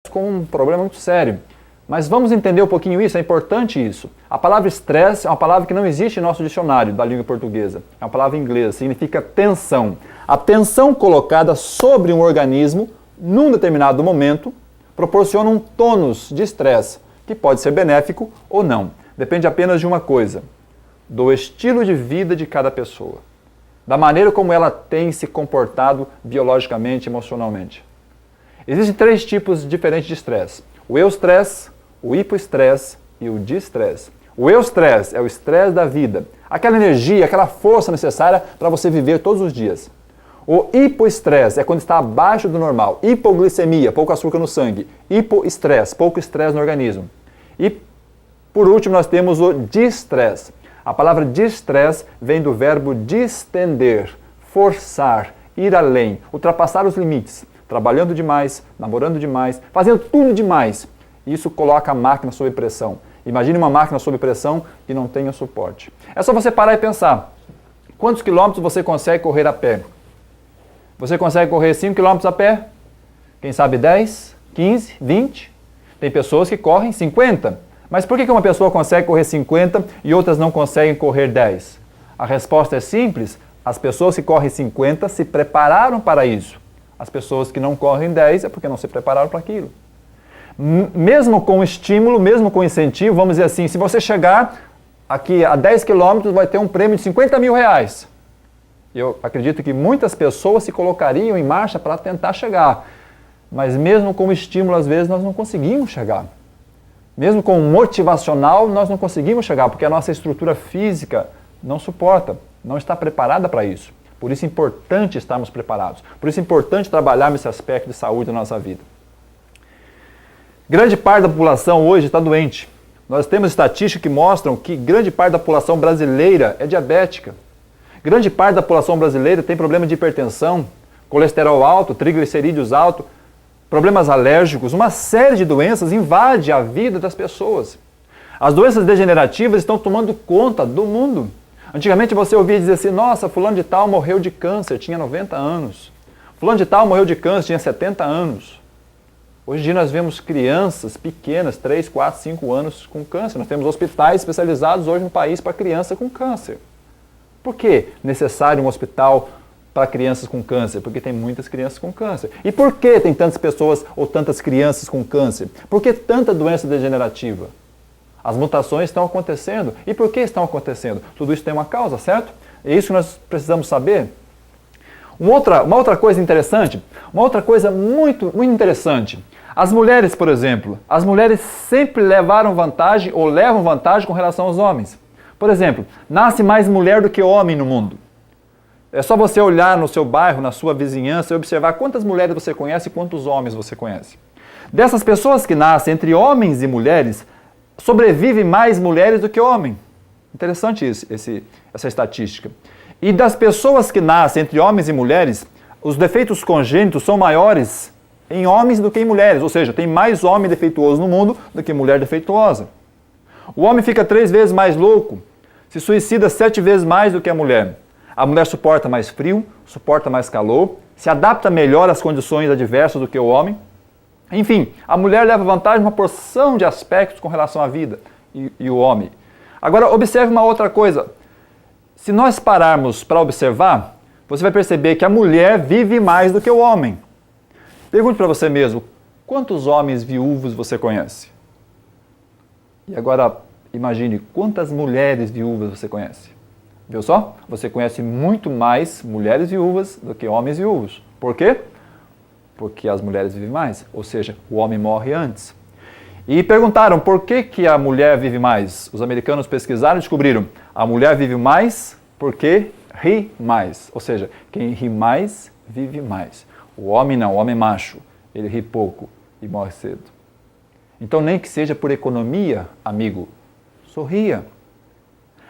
como um problema muito sério. Mas vamos entender um pouquinho isso, é importante isso. A palavra estresse é uma palavra que não existe em nosso dicionário da língua portuguesa. É uma palavra inglesa, significa tensão. A tensão colocada sobre um organismo, num determinado momento, proporciona um tônus de estresse, que pode ser benéfico ou não. Depende apenas de uma coisa, do estilo de vida de cada pessoa, da maneira como ela tem se comportado biologicamente, emocionalmente. Existem 3 tipos diferentes de estresse. O eustresse, o hipoestresse e o distresse. O eustresse é o estresse da vida, aquela energia, aquela força necessária para você viver todos os dias. O hipoestresse é quando está abaixo do normal. Hipoglicemia, pouco açúcar no sangue. Hipoestresse, pouco estresse no organismo. E, por último, nós temos o distresse. A palavra distresse vem do verbo distender, forçar, ir além, ultrapassar os limites, trabalhando demais, namorando demais, fazendo tudo demais. Isso coloca a máquina sob pressão. Imagine uma máquina sob pressão que não tenha suporte. É só você parar e pensar. Quantos quilômetros você consegue correr a pé? Você consegue correr 5 quilômetros a pé? Quem sabe 10, 15, 20? Tem pessoas que correm 50. Mas por que uma pessoa consegue correr 50 e outras não conseguem correr 10? A resposta é simples. As pessoas que correm 50 se prepararam para isso. As pessoas que não correm 10 é porque não se prepararam para aquilo. Mesmo com estímulo, mesmo com incentivo, vamos dizer assim, se você chegar aqui a 10 quilômetros, vai ter um prêmio de 50 mil reais. Eu acredito que muitas pessoas se colocariam em marcha para tentar chegar. Mas mesmo com estímulo, às vezes, nós não conseguimos chegar. Mesmo com motivacional, nós não conseguimos chegar, porque a nossa estrutura física não suporta, não está preparada para isso. Por isso é importante estarmos preparados. Por isso é importante trabalharmos esse aspecto de saúde da nossa vida. Grande parte da população hoje está doente. Nós temos estatísticas que mostram que grande parte da população brasileira é diabética. Grande parte da população brasileira tem problema de hipertensão, colesterol alto, triglicerídeos alto, problemas alérgicos, uma série de doenças invade a vida das pessoas. As doenças degenerativas estão tomando conta do mundo. Antigamente você ouvia dizer assim, nossa, fulano de tal morreu de câncer, tinha 90 anos. Fulano de tal morreu de câncer, tinha 70 anos. Hoje em dia nós vemos crianças pequenas, 3, 4, 5 anos com câncer. Nós temos hospitais especializados hoje no país para criança com câncer. Por que necessário um hospital para crianças com câncer? Porque tem muitas crianças com câncer. E por que tem tantas pessoas ou tantas crianças com câncer? Por que tanta doença degenerativa? As mutações estão acontecendo. E por que estão acontecendo? Tudo isso tem uma causa, certo? É isso que nós precisamos saber. Uma outra coisa interessante, uma outra coisa muito interessante. As mulheres, por exemplo, as mulheres sempre levaram vantagem ou levam vantagem com relação aos homens. Por exemplo, nasce mais mulher do que homem no mundo. É só você olhar no seu bairro, na sua vizinhança e observar quantas mulheres você conhece e quantos homens você conhece. Dessas pessoas que nascem entre homens e mulheres, sobrevivem mais mulheres do que homens. Interessante essa estatística. E das pessoas que nascem entre homens e mulheres, os defeitos congênitos são maiores em homens do que em mulheres. Ou seja, tem mais homem defeituoso no mundo do que mulher defeituosa. O homem fica 3 vezes mais louco, se suicida 7 vezes mais do que a mulher. A mulher suporta mais frio, suporta mais calor, se adapta melhor às condições adversas do que o homem. Enfim, a mulher leva vantagem em uma porção de aspectos com relação à vida e o homem. Agora, observe uma outra coisa. Se nós pararmos para observar, você vai perceber que a mulher vive mais do que o homem. Pergunte para você mesmo, quantos homens viúvos você conhece? E agora, imagine quantas mulheres viúvas você conhece. Viu só? Você conhece muito mais mulheres viúvas do que homens viúvos. Por quê? Porque as mulheres vivem mais, ou seja, o homem morre antes. E perguntaram por que a mulher vive mais. Os americanos pesquisaram e descobriram, a mulher vive mais porque ri mais. Ou seja, quem ri mais, vive mais. O homem não, o homem macho, ele ri pouco e morre cedo. Então nem que seja por economia, amigo, sorria.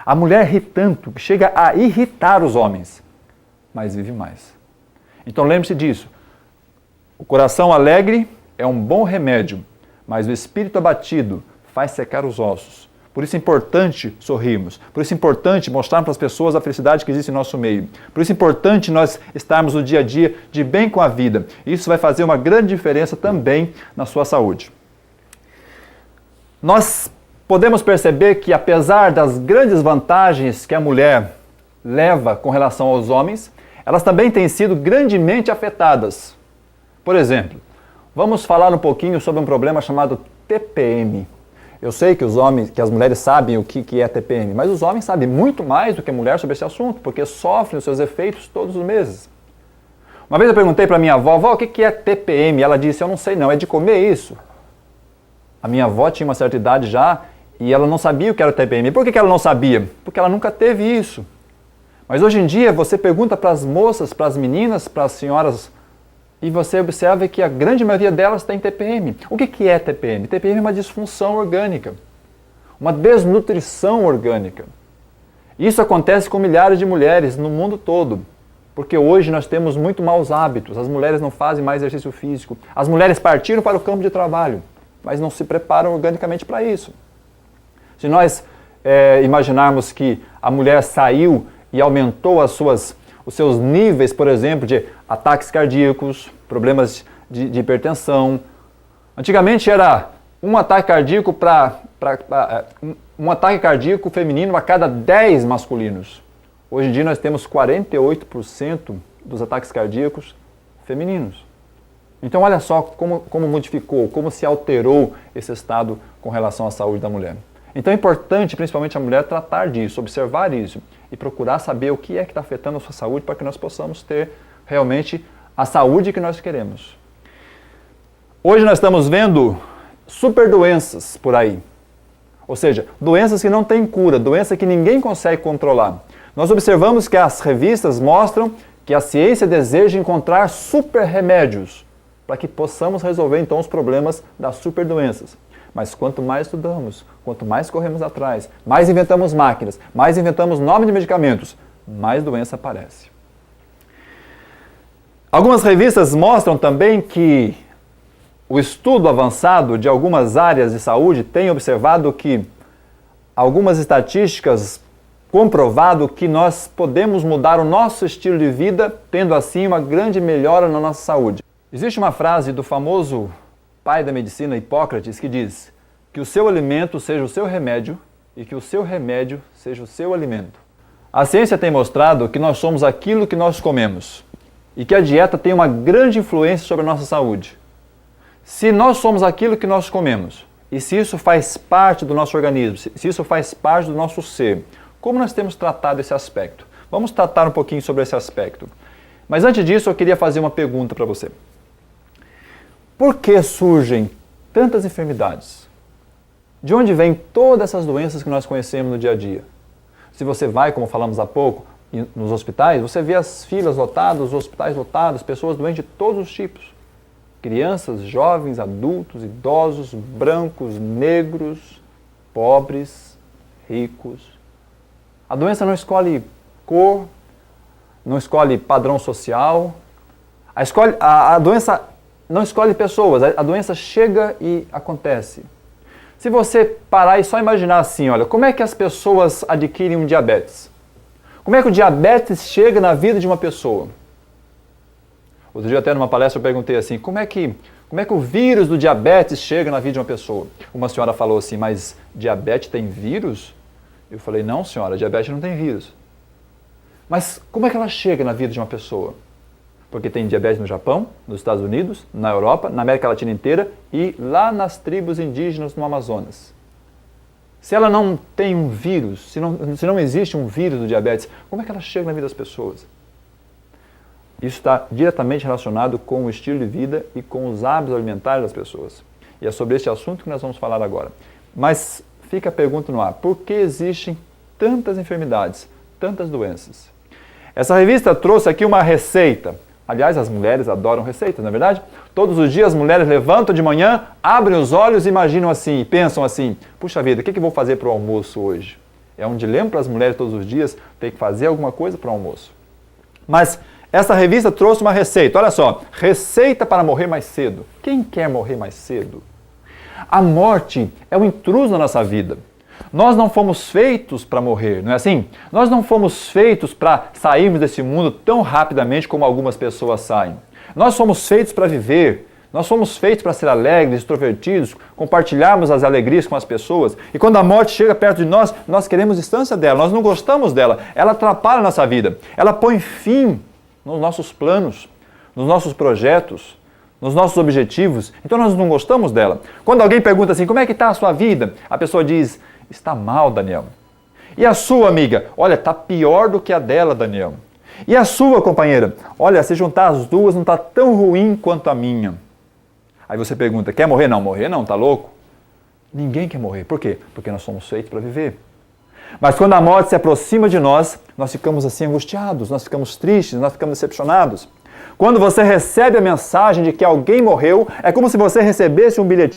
A mulher ri tanto que chega a irritar os homens, mas vive mais. Então lembre-se disso. O coração alegre é um bom remédio, mas o espírito abatido faz secar os ossos. Por isso é importante sorrirmos. Por isso é importante mostrar para as pessoas a felicidade que existe em nosso meio. Por isso é importante nós estarmos no dia a dia de bem com a vida. Isso vai fazer uma grande diferença também na sua saúde. Nós podemos perceber que, apesar das grandes vantagens que a mulher leva com relação aos homens, elas também têm sido grandemente afetadas. Por exemplo, vamos falar um pouquinho sobre um problema chamado TPM. Eu sei que as mulheres sabem o que é TPM, mas os homens sabem muito mais do que a mulher sobre esse assunto, porque sofrem os seus efeitos todos os meses. Uma vez eu perguntei para minha avó, o que é TPM? Ela disse, eu não sei não, é de comer isso. A minha avó tinha uma certa idade já e ela não sabia o que era TPM. Por que ela não sabia? Porque ela nunca teve isso. Mas hoje em dia você pergunta para as moças, para as meninas, para as senhoras, e você observa que a grande maioria delas tem TPM. O que é TPM? TPM é uma disfunção orgânica, uma desnutrição orgânica. Isso acontece com milhares de mulheres no mundo todo, porque hoje nós temos muito maus hábitos, as mulheres não fazem mais exercício físico, as mulheres partiram para o campo de trabalho, mas não se preparam organicamente para isso. Se nós imaginarmos que a mulher saiu e aumentou os seus níveis, por exemplo, de ataques cardíacos, problemas de hipertensão. Antigamente era um ataque cardíaco um ataque cardíaco feminino a cada 10 masculinos. Hoje em dia nós temos 48% dos ataques cardíacos femininos. Então olha só como modificou, como se alterou esse estado com relação à saúde da mulher. Então é importante, principalmente a mulher, tratar disso, observar isso e procurar saber o que é que está afetando a sua saúde para que nós possamos ter realmente a saúde que nós queremos. Hoje nós estamos vendo superdoenças por aí, ou seja, doenças que não têm cura, doenças que ninguém consegue controlar. Nós observamos que as revistas mostram que a ciência deseja encontrar super remédios para que possamos resolver então os problemas das superdoenças. Mas quanto mais estudamos, quanto mais corremos atrás, mais inventamos máquinas, mais inventamos nomes de medicamentos, mais doença aparece. Algumas revistas mostram também que o estudo avançado de algumas áreas de saúde tem observado que algumas estatísticas comprovado que nós podemos mudar o nosso estilo de vida, tendo assim uma grande melhora na nossa saúde. Existe uma frase do famoso pai da medicina, Hipócrates, que diz que o seu alimento seja o seu remédio e que o seu remédio seja o seu alimento. A ciência tem mostrado que nós somos aquilo que nós comemos e que a dieta tem uma grande influência sobre a nossa saúde. Se nós somos aquilo que nós comemos e se isso faz parte do nosso organismo, se isso faz parte do nosso ser, como nós temos tratado esse aspecto? Vamos tratar um pouquinho sobre esse aspecto. Mas antes disso, eu queria fazer uma pergunta para você. Por que surgem tantas enfermidades? De onde vêm todas essas doenças que nós conhecemos no dia a dia? Se você vai, como falamos há pouco, nos hospitais, você vê as filas lotadas, os hospitais lotados, pessoas doentes de todos os tipos. Crianças, jovens, adultos, idosos, brancos, negros, pobres, ricos. A doença não escolhe cor, não escolhe padrão social. A doença não escolhe pessoas, a doença chega e acontece. Se você parar e só imaginar assim, olha, como é que as pessoas adquirem um diabetes? Como é que o diabetes chega na vida de uma pessoa? Outro dia até numa palestra eu perguntei assim, como é que o vírus do diabetes chega na vida de uma pessoa? Uma senhora falou assim, mas diabetes tem vírus? Eu falei, não senhora, diabetes não tem vírus. Mas como é que ela chega na vida de uma pessoa? Porque tem diabetes no Japão, nos Estados Unidos, na Europa, na América Latina inteira e lá nas tribos indígenas no Amazonas. Se ela não tem um vírus, se não existe um vírus do diabetes, como é que ela chega na vida das pessoas? Isso está diretamente relacionado com o estilo de vida e com os hábitos alimentares das pessoas. E é sobre esse assunto que nós vamos falar agora. Mas fica a pergunta no ar, por que existem tantas enfermidades, tantas doenças? Essa revista trouxe aqui uma receita. Aliás, as mulheres adoram receitas, não é verdade? Todos os dias as mulheres levantam de manhã, abrem os olhos e imaginam assim, pensam assim, puxa vida, o que eu vou fazer para o almoço hoje? É um dilema para as mulheres todos os dias, ter que fazer alguma coisa para o almoço. Mas essa revista trouxe uma receita, olha só, receita para morrer mais cedo. Quem quer morrer mais cedo? A morte é um intruso na nossa vida. Nós não fomos feitos para morrer, não é assim? Nós não fomos feitos para sairmos desse mundo tão rapidamente como algumas pessoas saem. Nós somos feitos para viver. Nós somos feitos para ser alegres, extrovertidos, compartilharmos as alegrias com as pessoas. E quando a morte chega perto de nós, nós queremos distância dela, nós não gostamos dela. Ela atrapalha a nossa vida. Ela põe fim nos nossos planos, nos nossos projetos, nos nossos objetivos. Então nós não gostamos dela. Quando alguém pergunta assim, como é que está a sua vida? A pessoa diz, está mal, Daniel. E a sua amiga? Olha, está pior do que a dela, Daniel. E a sua companheira? Olha, se juntar as duas não está tão ruim quanto a minha. Aí você pergunta, quer morrer? Não, morrer não, tá louco? Ninguém quer morrer. Por quê? Porque nós somos feitos para viver. Mas quando a morte se aproxima de nós, nós ficamos assim angustiados, nós ficamos tristes, nós ficamos decepcionados. Quando você recebe a mensagem de que alguém morreu, é como se você recebesse um bilhetinho